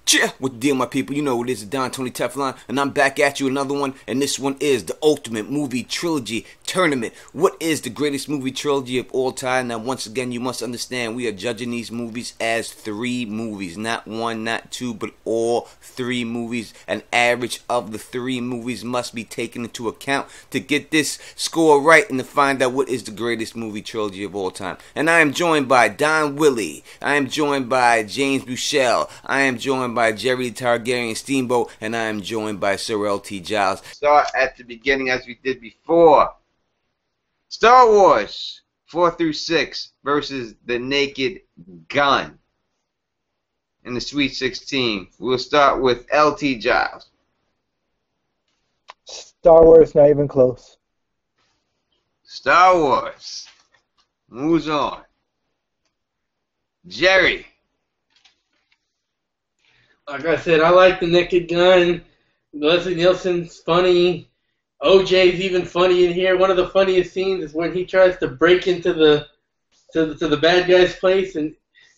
Cheer with the deal, my people. You know it is Don Tony Teflon, and I'm back at you another one. And this one is the Ultimate Movie Trilogy Tournament. What is the greatest movie trilogy of all time? Now, once again, you must understand we are judging these movies as 3 movies, not 1, not 2, but all 3 movies. An average of the 3 movies must be taken into account to get this score right and to find out what is the greatest movie trilogy of all time. And I am joined by Don Willie. I am joined by James Buchel. I am joined by Jerry Targaryen Steamboat, and I am joined by Sir L.T. Giles. Start at the beginning as we did before. Star Wars 4 through 6 versus The Naked Gun in the Sweet 16. We'll start with L.T. Giles. Star Wars, not even close. Star Wars moves on. Jerry. Like I said, I like The Naked Gun. Leslie Nielsen's funny. OJ's even funny in here. One of the funniest scenes is when he tries to break into the bad guy's place and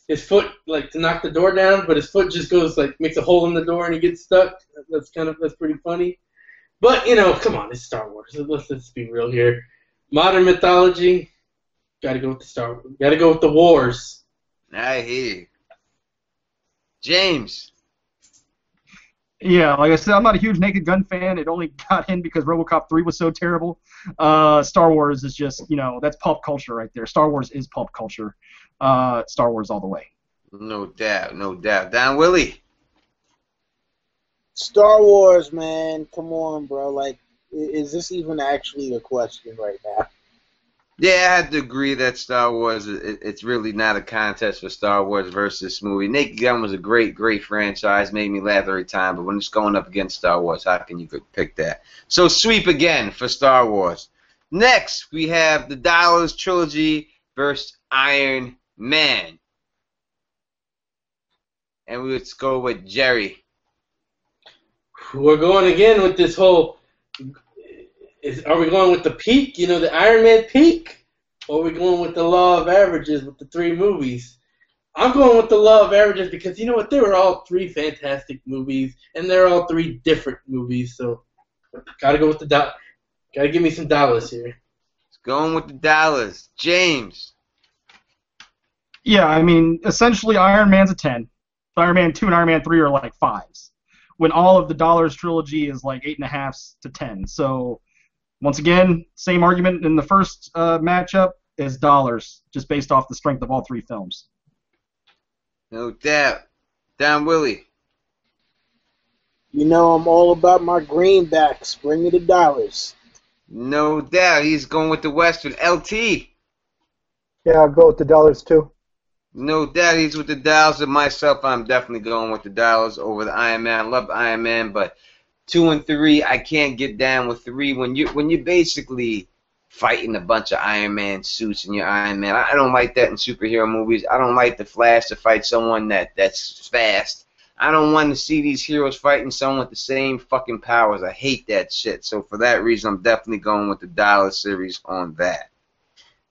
his foot, like, to knock the door down, but his foot just goes, like, makes a hole in the door and he gets stuck. That's pretty funny. But, you know, come on, it's Star Wars. Let's be real here. Modern mythology, gotta go with the Star Wars. Gotta go with the wars. I hear you. James. Yeah, like I said, I'm not a huge Naked Gun fan. It only got in because RoboCop 3 was so terrible. Star Wars is just, you know, that's pulp culture right there. Star Wars is pulp culture. Star Wars all the way. No doubt, no doubt. Don Willie. Star Wars, man. Come on, bro. Like, is this even actually a question right now? Yeah, I have to agree that Star Wars, it's really not a contest for Star Wars versus this movie. Naked Gun was a great, great franchise, made me laugh every time, but when it's going up against Star Wars, how can you pick that? So sweep again for Star Wars. Next, we have the Dollars Trilogy versus Iron Man. And let's go with Jerry. We're going again with this whole... Are we going with the peak, you know, the Iron Man peak? Or are we going with the law of averages with the 3 movies? I'm going with the law of averages because, you know what, they were all 3 fantastic movies, and they're all 3 different movies, so gotta go with the gotta give me some dollars here. It's going with the dollars. James. Yeah, I mean, essentially Iron Man's a 10. Iron Man 2 and Iron Man 3 are like 5s. When all of the Dollars trilogy is like 8.5s to 10. So... once again, same argument in the first matchup as Dollars, just based off the strength of all 3 films. No doubt. Don Willie. You know, I'm all about my greenbacks. Bring me the dollars. No doubt. He's going with the Western. LT. Yeah, I'll go with the dollars too. No doubt he's with the dollars. And myself, I'm definitely going with the dollars over the Iron Man. I love the Iron Man, but 2 and 3, I can't get down with 3. When you're basically fighting a bunch of Iron Man suits in your Iron Man, I don't like that in superhero movies. I don't like the Flash to fight someone that's fast. I don't want to see these heroes fighting someone with the same fucking powers. I hate that shit. So for that reason, I'm definitely going with the Dollar Series on that.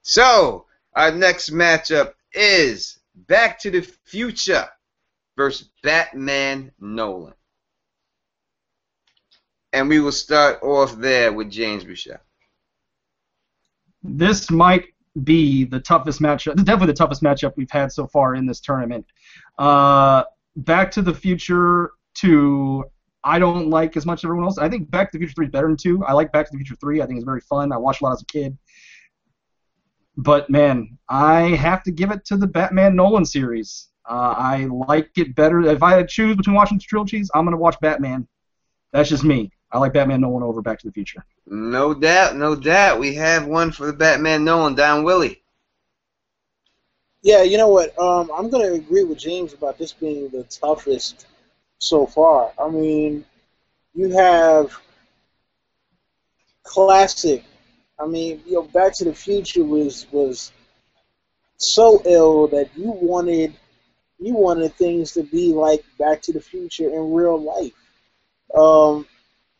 So our next matchup is Back to the Future versus Batman Nolan. And we will start off there with James Buchel. This might be the toughest matchup. Definitely the toughest matchup we've had so far in this tournament. Back to the Future 2, I don't like as much as everyone else. I think Back to the Future 3 is better than 2. I like Back to the Future 3. I think it's very fun. I watched a lot as a kid. But, man, I have to give it to the Batman Nolan series. I like it better. If I had to choose between watching the trilogies, I'm going to watch Batman. That's just me. I like Batman Nolan over Back to the Future. No doubt, no doubt. We have one for the Batman Nolan. Don Willie. Yeah, you know what? I'm going to agree with James about this being the toughest so far. I mean, you have classic. I mean, you know, Back to the Future was so ill that you wanted things to be like Back to the Future in real life.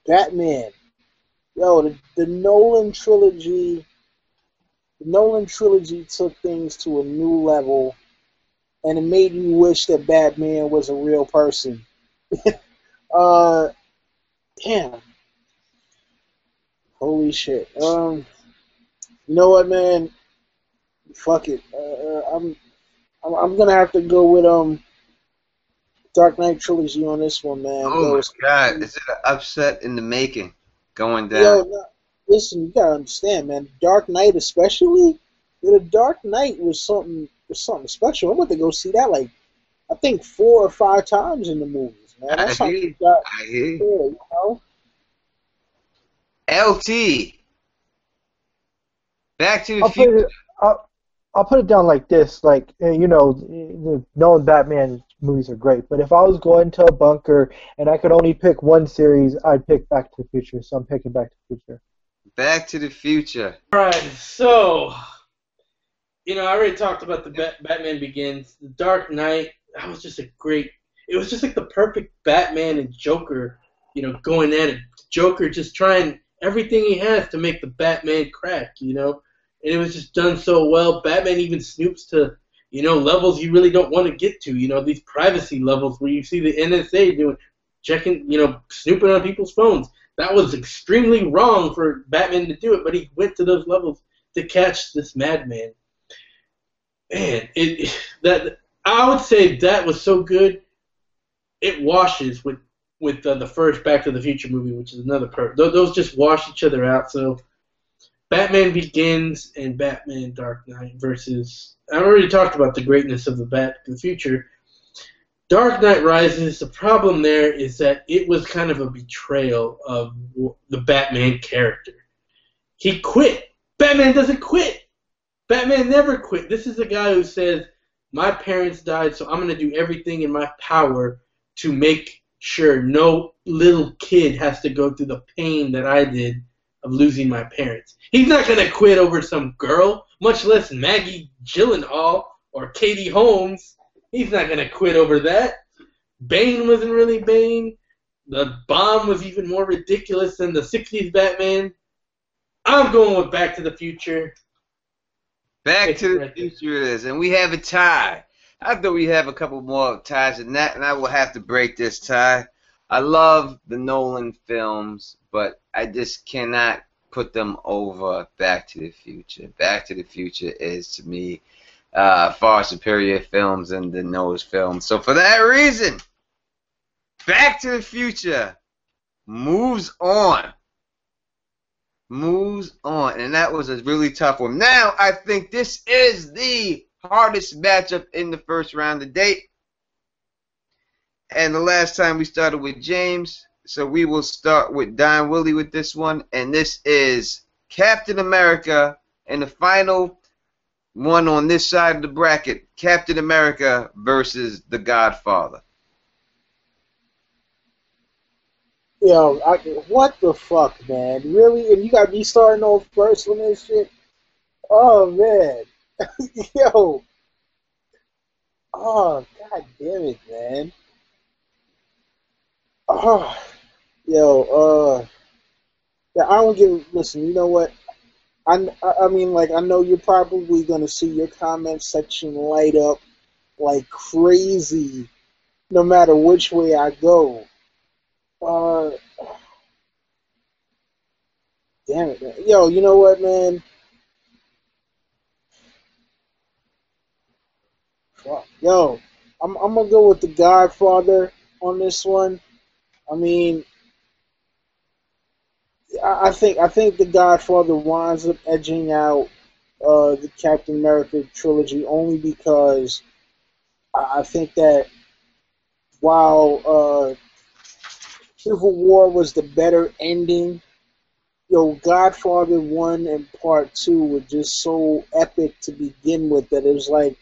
Batman. Yo, the Nolan trilogy took things to a new level, and it made you wish that Batman was a real person. Uh, damn. Holy shit. You know what, man? Fuck it. I'm gonna have to go with Dark Knight Trilogy on this one, man. Oh my Yo, God, is it an upset in the making going yo, down? no, listen, you gotta understand, man. Dark Knight, especially, the Dark Knight was something special. I went to go see that like I think 4 or 5 times in the movies, man. I That's how hear you you. got I hear you. there, you know. LT, Back to the I'll put Future. it. I'll put it down like this. Like the known Batman movies are great, but if I was going to a bunker and I could only pick one series, I'd pick Back to the Future. So I'm picking Back to the Future. Back to the Future. All right, so I already talked about the Batman Begins, the Dark Knight. That was just a great. It was just like the perfect Batman and Joker, going at it. Joker just trying everything he has to make the Batman crack, and it was just done so well. Batman even snoops to, levels you really don't want to get to, these privacy levels where you see the NSA checking, snooping on people's phones. That was extremely wrong for Batman to do it, but he went to those levels to catch this madman. Man, that I would say that was so good. It washes with the first Back to the Future movie, which is another those just wash each other out. So Batman Begins and Batman Dark Knight versus. I already talked about the greatness of the Back to the Future. Dark Knight Rises, the problem there is that it was kind of a betrayal of the Batman character. He quit. Batman doesn't quit. Batman never quit. This is a guy who says, my parents died, so I'm going to do everything in my power to make sure no little kid has to go through the pain that I did of losing my parents. He's not going to quit over some girl, much less Maggie Gyllenhaal or Katie Holmes. He's not going to quit over that. Bane wasn't really Bane. The bomb was even more ridiculous than the 60s Batman. I'm going with Back to the Future. Back to the Future it is, and we have a tie. I thought we have a couple more ties than that, and I will have to break this tie. I love the Nolan films, but I just cannot put them over Back to the Future. Back to the Future is, to me, far superior films than those films. So for that reason, Back to the Future moves on. And that was a really tough one. Now, I think this is the hardest matchup in the first round to date. And the last time we started with James, so we will start with Don Willie with this one. And this is Captain America in the final one on this side of the bracket. Captain America versus The Godfather. Yo, what the fuck, man? Really? And you got me starting off first on this shit? Oh, man. Yo. Oh, god damn it, man. Oh, yo, yeah, I don't give. Listen, you know what? I mean, like, I know you're probably gonna see your comment section light up like crazy, no matter which way I go. Damn it, man. Yo, you know what, man? Fuck. Yo, I'm gonna go with The Godfather on this one. I mean, I think The Godfather winds up edging out the Captain America trilogy only because I think that while Civil War was the better ending, Godfather 1 and Part 2 were just so epic to begin with that it was like,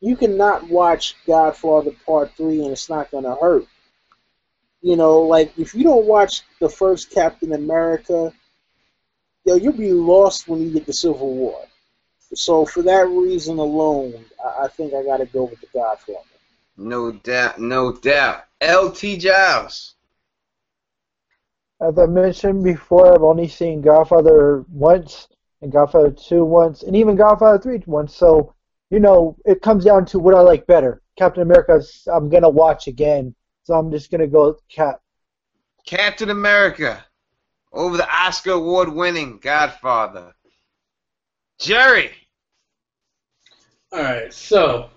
you cannot watch Godfather Part 3 and it's not going to hurt. Like, if you don't watch the first Captain America, you'll be lost when you get to Civil War. So for that reason alone, I think I got to go with The Godfather. No doubt, no doubt. LT Giles. As I mentioned before, I've only seen Godfather once, and Godfather 2 once, and even Godfather 3 once. So, it comes down to what I like better. Captain America, I'm going to watch again. So I'm just gonna go with Cap. Captain America over the Oscar award-winning Godfather. Jerry. All right, so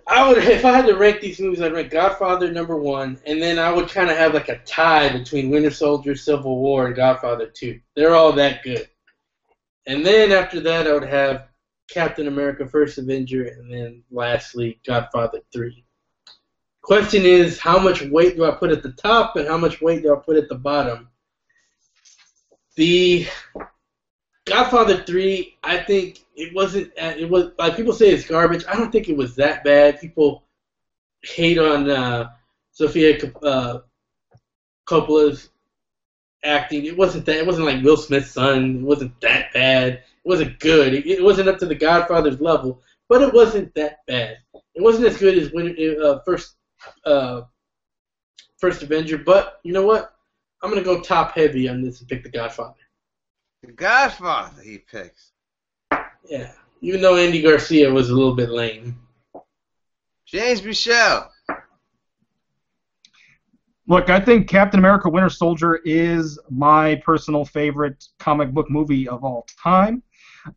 I would, if I had to rank these movies, I'd rank Godfather #1, and then I would kind of have like a tie between Winter Soldier, Civil War, and Godfather 2. They're all that good. And then after that, I would have Captain America: First Avenger, and then lastly, Godfather 3. Question is, how much weight do I put at the top, and how much weight do I put at the bottom? The Godfather 3, I think it was like people say it's garbage. I don't think it was that bad. People hate on Sofia Coppola's acting. It wasn't like Will Smith's son. It wasn't that bad. It wasn't good. It wasn't up to the Godfather's level, but it wasn't that bad. It wasn't as good as First Avenger, but you know what? I'm gonna go top heavy on this and pick the Godfather. The Godfather he picks. Yeah, even though Andy Garcia was a little bit lame. James Michelle. Look, I think Captain America: Winter Soldier is my personal favorite comic book movie of all time.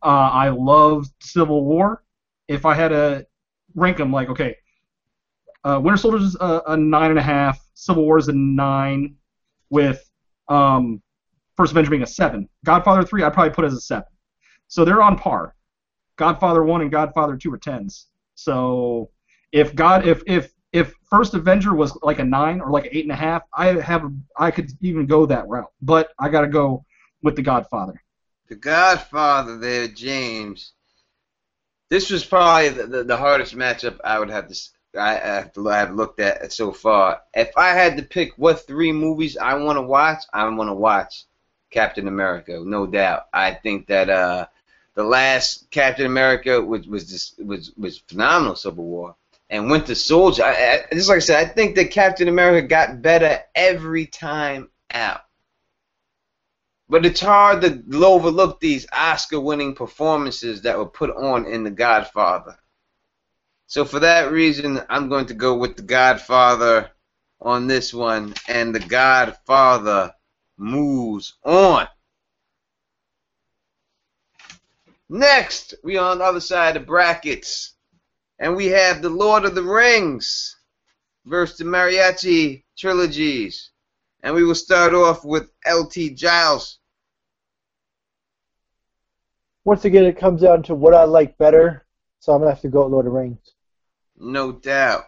I love Civil War. If I had to rank them, like, okay, Winter Soldier is a 9.5. Civil War is a 9, with First Avenger being a 7. Godfather 3, I'd probably put as a 7. So they're on par. Godfather 1 and Godfather 2 are 10s. So if First Avenger was like a 9 or like an 8.5, I could even go that route. But I got to go with the Godfather. The Godfather there, James. This was probably the hardest matchup I have looked at so far. If I had to pick what 3 movies I want to watch Captain America, no doubt. I think that the last Captain America was phenomenal, Civil War, and Winter Soldier. Just like I said, I think that Captain America got better every time out. But it's hard to overlook these Oscar-winning performances that were put on in The Godfather. So for that reason, I'm going to go with The Godfather on this one, and The Godfather moves on. Next, we on the other side of the brackets, and we have The Lord of the Rings versus the Mariachi trilogies. And we will start off with L.T. Giles. Once again, it comes down to what I like better, so I'm going to have to go with Lord of the Rings. No doubt.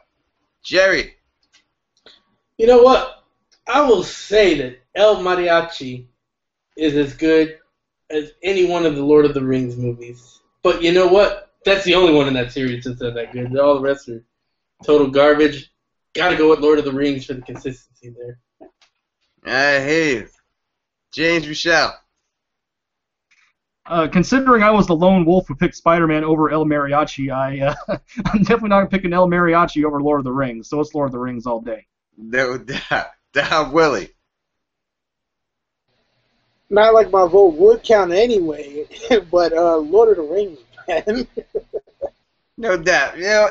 Jerry. You know what? I will say that El Mariachi is as good as any one of the Lord of the Rings movies. But you know what? That's the only one in that series that's that good. All the rest are total garbage. Got to go with Lord of the Rings for the consistency there. I hear you. James Michelle. Considering I was the lone wolf who picked Spider-Man over El Mariachi, I'm definitely not picking El Mariachi over Lord of the Rings, so it's Lord of the Rings all day. No doubt. Down Willie. Not like my vote would count anyway, but Lord of the Rings, man. No doubt. You know,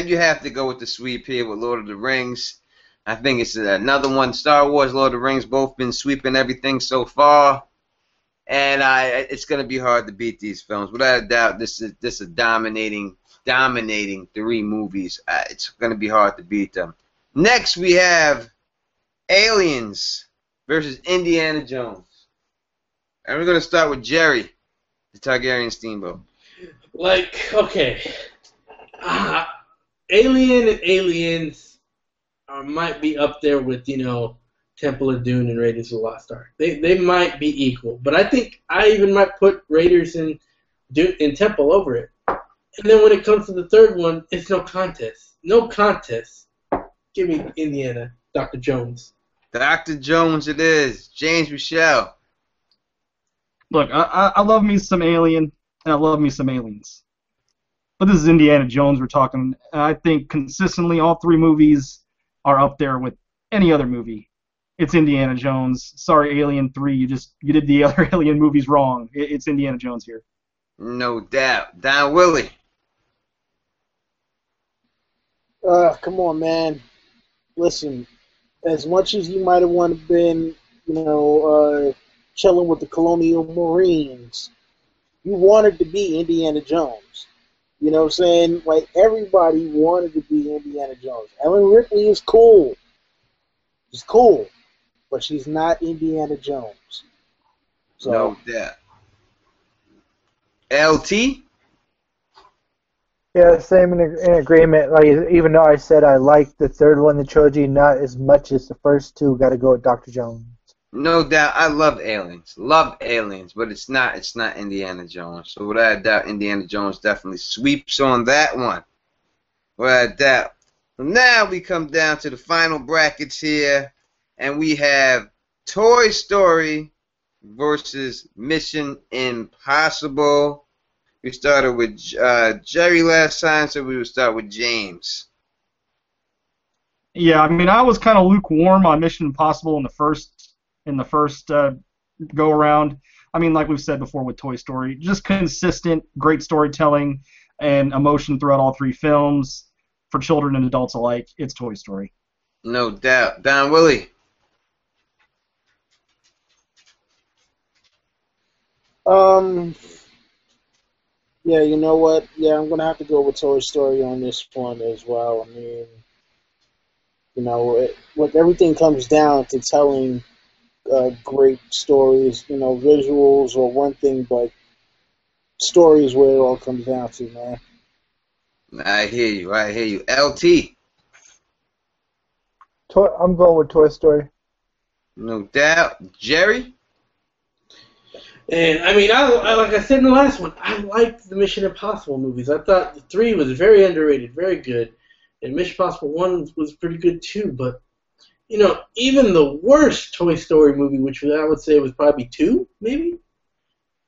you have to go with the sweep here with Lord of the Rings. I think it's another one. Star Wars, Lord of the Rings, both been sweeping everything so far. And it's going to be hard to beat these films. Without a doubt, this is dominating 3 movies. It's going to be hard to beat them. Next, we have Aliens versus Indiana Jones. And we're going to start with Jerry, the Targaryen Steamboat. Like, okay. Alien and Aliens might be up there with, Temple of Doom and Raiders of the Lost Ark. They might be equal, but I think I even might put Raiders and Temple over it. And then when it comes to the third one, it's no contest. No contest. Give me Indiana, Dr. Jones. Dr. Jones it is. James Michelle. Look, I love me some Alien, and I love me some Aliens. But this is Indiana Jones we're talking. I think consistently all 3 movies are up there with any other movie. It's Indiana Jones. Sorry, Alien 3, you did the other Alien movies wrong. It's Indiana Jones here. No doubt. Down Willie. Come on, man. listen, as much as you might have wanted to been, chilling with the Colonial Marines, you wanted to be Indiana Jones. You know what I'm saying? Like, everybody wanted to be Indiana Jones. Ellen Ripley is cool. She's cool. But she's not Indiana Jones. So, No doubt. LT? Yeah, same in agreement. Like, even though I said I liked the third one in the trilogy not as much as the first two, got to go with Dr. Jones. No doubt. I love aliens. Love aliens, but it's not Indiana Jones. So without a doubt, Indiana Jones definitely sweeps on that one. Without a doubt. So now we come down to the final brackets here, and we have Toy Story versus Mission Impossible. We started with Jerry last time, so we will start with James. Yeah, I mean, I was kind of lukewarm on Mission Impossible in the first go around. I mean, like we've said before with Toy Story, just consistent, great storytelling and emotion throughout all three films for children and adults alike. It's Toy Story. No doubt. Don Willie. Yeah, you know what? Yeah, I'm gonna have to go with Toy Story on this one as well. I mean, what everything comes down to telling great stories. Visuals are one thing, but stories where it all comes down to, man. I hear you. LT. I'm going with Toy Story. No doubt. Jerry? And I mean, I like I said in the last one, I liked the Mission Impossible movies. I thought the 3 was very underrated, very good, and Mission Impossible 1 was pretty good too. But even the worst Toy Story movie, which I would say was probably 2, maybe,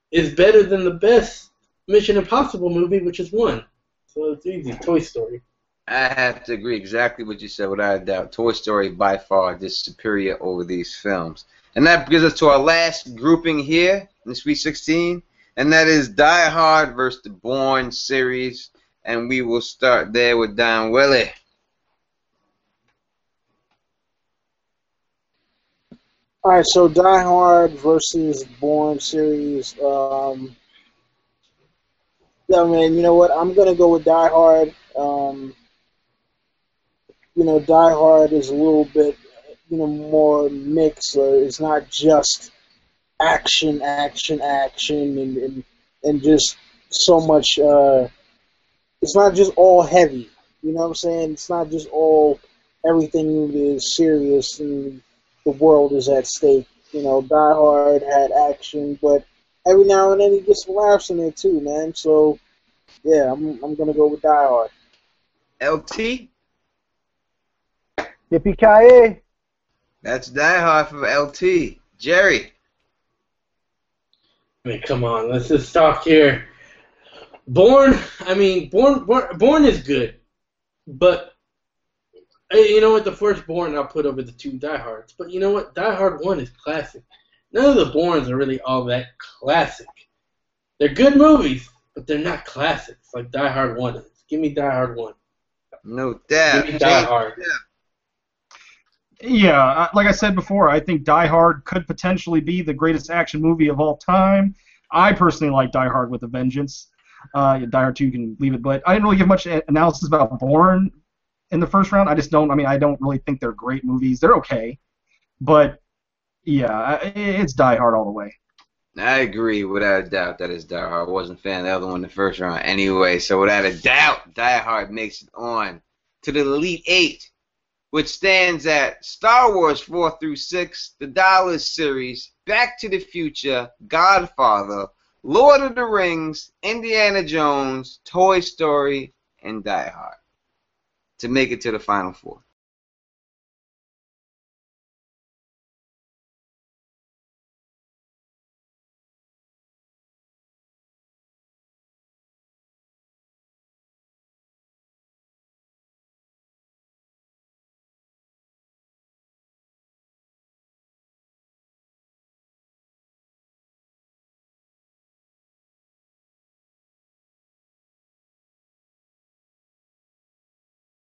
is better than the best Mission Impossible movie, which is 1. So it's easy, Toy Story. I have to agree exactly what you said, without a doubt. Toy Story by far is superior over these films. And that brings us to our last grouping here in the Sweet 16, and that is Die Hard versus the Bourne series. And we will start there with Don Willie. All right, so Die Hard versus Bourne series. Yeah, man, you know what? I'm gonna go with Die Hard. Die Hard is a little bit, more mixed. It's not just action, and just so much. It's not just all heavy. You know what I'm saying? It's not just all everything is serious and the world is at stake. Die Hard had action, but every now and then he gets some laughs in there too, man. So yeah, I'm gonna go with Die Hard. LT? Yippee-ki-yay! That's Die Hard for LT. Jerry? I mean, come on, let's just talk here. Bourne is good, but you know what? The first Bourne I'll put over the 2 Die Hards. But you know what? Die Hard 1 is classic. None of the Bournes are really all that classic. They're good movies, but they're not classics like Die Hard 1 is. Give me Die Hard 1. No doubt. Give me Die Hard. Yeah, like I said before, I think Die Hard could potentially be the greatest action movie of all time. I personally like Die Hard with a Vengeance. Die Hard 2, you can leave it, but I didn't really give much analysis about Bourne in the first round. I don't really think they're great movies. They're okay, but yeah, it's Die Hard all the way. I agree, without a doubt, that is Die Hard. I wasn't a fan of the other one in the first round anyway, so without a doubt, Die Hard makes it on to the Elite 8, which stands at Star Wars 4 through 6, The Dollars Series, Back to the Future, Godfather, Lord of the Rings, Indiana Jones, Toy Story, and Die Hard to make it to the Final 4.